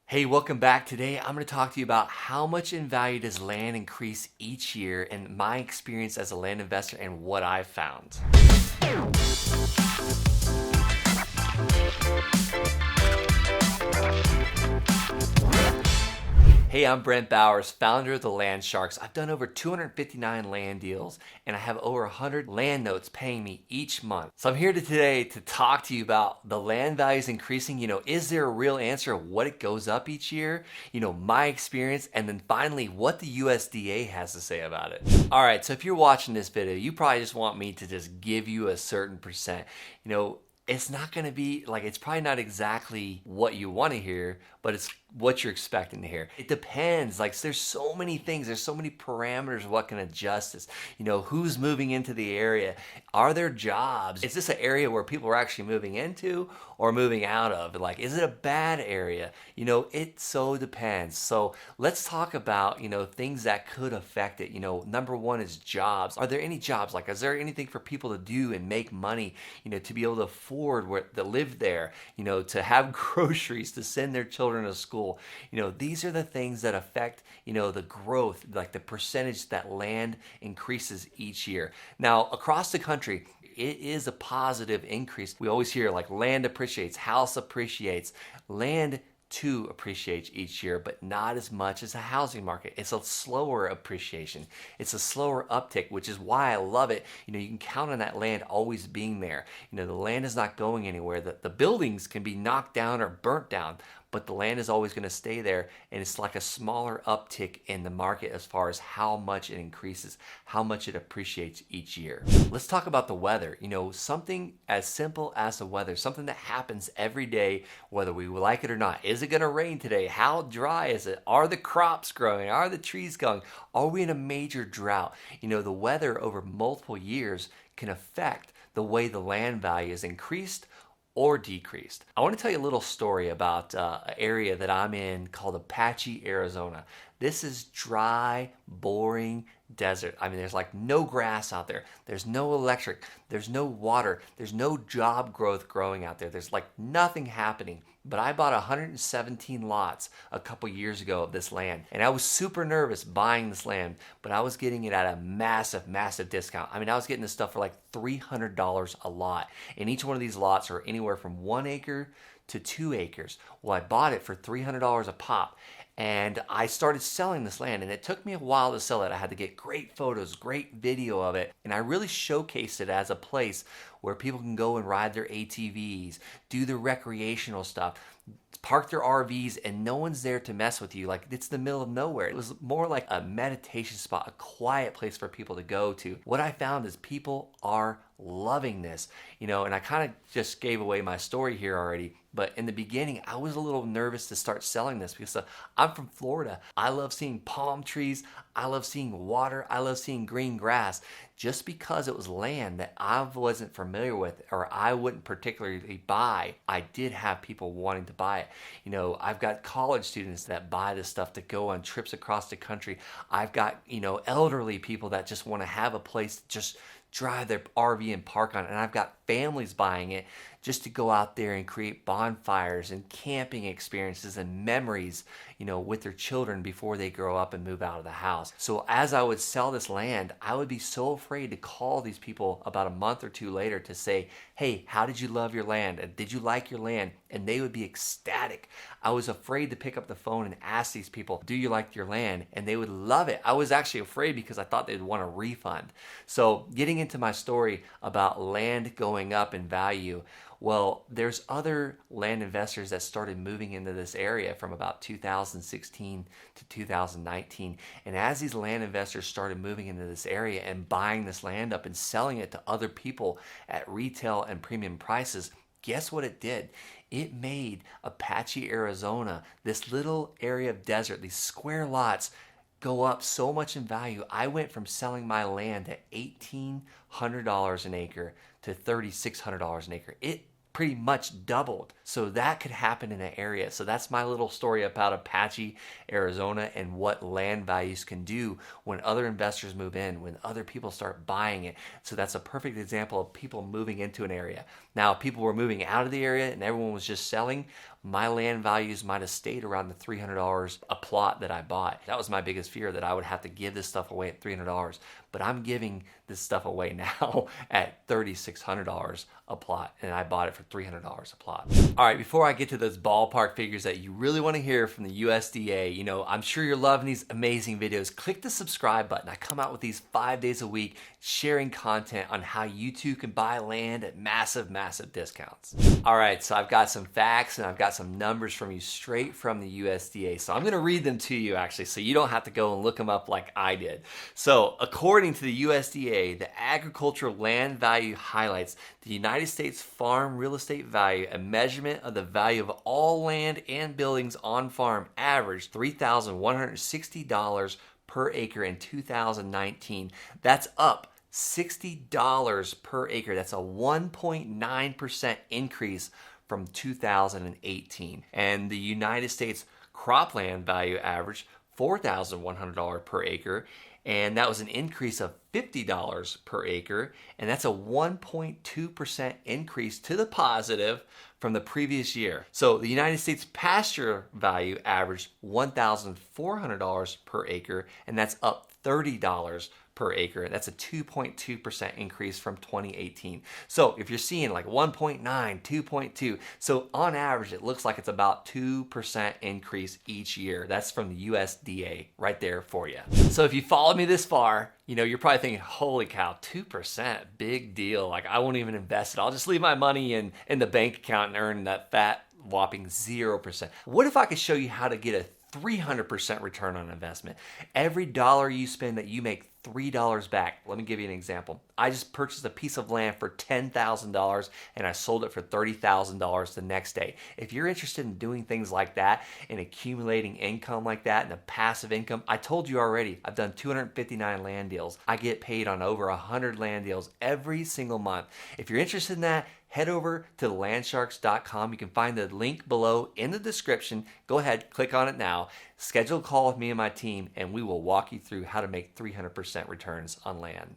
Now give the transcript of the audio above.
Hey, welcome back. Today I'm going to talk to you about how much in value does land increase each year and my experience as a land investor and what I've found. Hey, I'm Brent Bowers, founder of the Land Sharks. I've done over 259 land deals and I have over 100 land notes paying me each month. So I'm here today to talk to you about the land values increasing. Is there a real answer of what it goes up each year? My experience, and then finally what the USDA has to say about it. All right, so if you're watching this video, you probably just want me to just give you a certain percent. It's not going to be it's probably not exactly what you want to hear, but it's what you're expecting to hear. It depends. There's so many things, there's so many parameters of what can adjust this. Who's moving into the area? Are there jobs? Is this an area where people are actually moving into or moving out of? Is it a bad area? It so depends. So let's talk about, things that could affect it. Number one is jobs. Are there any jobs? Is there anything for people to do and make money, to be able to afford to live there, to have groceries, to send their children to school? These are the things that affect, the growth, the percentage that land increases each year. Now, across the country, it is a positive increase. We always hear land appreciates, house appreciates. Land too appreciates each year, but not as much as the housing market. It's a slower appreciation. It's a slower uptick, which is why I love it. You can count on that land always being there. The land is not going anywhere. The buildings can be knocked down or burnt down, but the land is always going to stay there, and it's like a smaller uptick in the market as far as how much it increases, how much it appreciates each year. Let's talk about the weather. Something as simple as the weather, something that happens every day, whether we like it or not. Is it going to rain today? How dry is it? Are the crops growing? Are the trees going? Are we in a major drought? The weather over multiple years can affect the way the land value is increased or decreased. I want to tell you a little story about an area that I'm in called Apache, Arizona. This is dry, boring desert. There's no grass out there. There's no electric. There's no water. There's no job growth growing out there. There's nothing happening. But I bought 117 lots a couple years ago of this land. And I was super nervous buying this land, but I was getting it at a massive, massive discount. I was getting this stuff for $300 a lot. And each one of these lots are anywhere from 1 acre to 2 acres. Well, I bought it for $300 a pop. And I started selling this land, and it took me a while to sell it. I had to get great photos, great video of it, and I really showcased it as a place where people can go and ride their ATVs, do the recreational stuff, park their RVs, and no one's there to mess with you. It's the middle of nowhere. It was more like a meditation spot, a quiet place for people to go to. What I found is people are loving this, and I kind of just gave away my story here already. But in the beginning, I was a little nervous to start selling this because I'm from Florida. I love seeing palm trees. I love seeing water. I love seeing green grass. Just because it was land that I wasn't familiar with or I wouldn't particularly buy, I did have people wanting to buy it. I've got college students that buy this stuff to go on trips across the country. I've got, elderly people that just want to have a place to just drive their RV and park on it. And I've got families buying it just to go out there and create bonfires and camping experiences and memories, with their children before they grow up and move out of the house. So as I would sell this land, I would be so afraid to call these people about a month or two later to say, hey, how did you love your land? Did you like your land? And they would be ecstatic. I was afraid to pick up the phone and ask these people, do you like your land? And they would love it. I was actually afraid because I thought they'd want a refund. So getting into my story about land going up in value, well, there's other land investors that started moving into this area from about 2016 to 2019. And as these land investors started moving into this area and buying this land up and selling it to other people at retail and premium prices, guess what it did? It made Apache, Arizona, this little area of desert, these square lots, go up so much in value. I went from selling my land at $1,800 an acre to $3,600 an acre. It pretty much doubled. So that could happen in an area. So that's my little story about Apache, Arizona, and what land values can do when other investors move in, when other people start buying it. So that's a perfect example of people moving into an area. Now, people were moving out of the area and everyone was just selling. my land values might have stayed around the $300 a plot that I bought. That was my biggest fear, that I would have to give this stuff away at $300. But I'm giving this stuff away now at $3,600 a plot, and I bought it for $300 a plot. All right, before I get to those ballpark figures that you really want to hear from the USDA, you know, I'm sure you're loving these amazing videos. Click the subscribe button. I come out with these 5 days a week sharing content on how you too can buy land at massive, massive discounts. All right, so I've got some facts and I've got some numbers from you straight from the USDA. So I'm gonna read them to you actually, so you don't have to go and look them up like I did. So according to the USDA, the agricultural land value highlights the United States farm real estate value, a measurement of the value of all land and buildings on farm, averaged $3,160 per acre in 2019. That's up $60 per acre. That's a 1.9% increase from 2018. And the United States cropland value averaged $4,100 per acre, and that was an increase of $50 per acre, and that's a 1.2% increase to the positive from the previous year. So the United States pasture value averaged $1,400 per acre, and that's up $30 per acre. That's a 2.2% increase from 2018. So if you're seeing like 1.9, 2.2, so on average, it looks like it's about 2% increase each year. That's from the USDA right there for you. So if you followed me this far, you know, you're probably thinking, holy cow, 2%, big deal. Like I won't even invest it. I'll just leave my money in the bank account and earn that fat whopping 0%. What if I could show you how to get a 300% return on investment? Every dollar you spend that you make $3 back. Let me give you an example. I just purchased a piece of land for $10,000 and I sold it for $30,000 the next day. If you're interested in doing things like that and accumulating income like that and a passive income, I told you already, I've done 259 land deals. I get paid on over 100 land deals every single month. If you're interested in that, head over to landsharks.com. You can find the link below in the description. Go ahead, click on it now. Schedule a call with me and my team, and we will walk you through how to make 300% returns on land.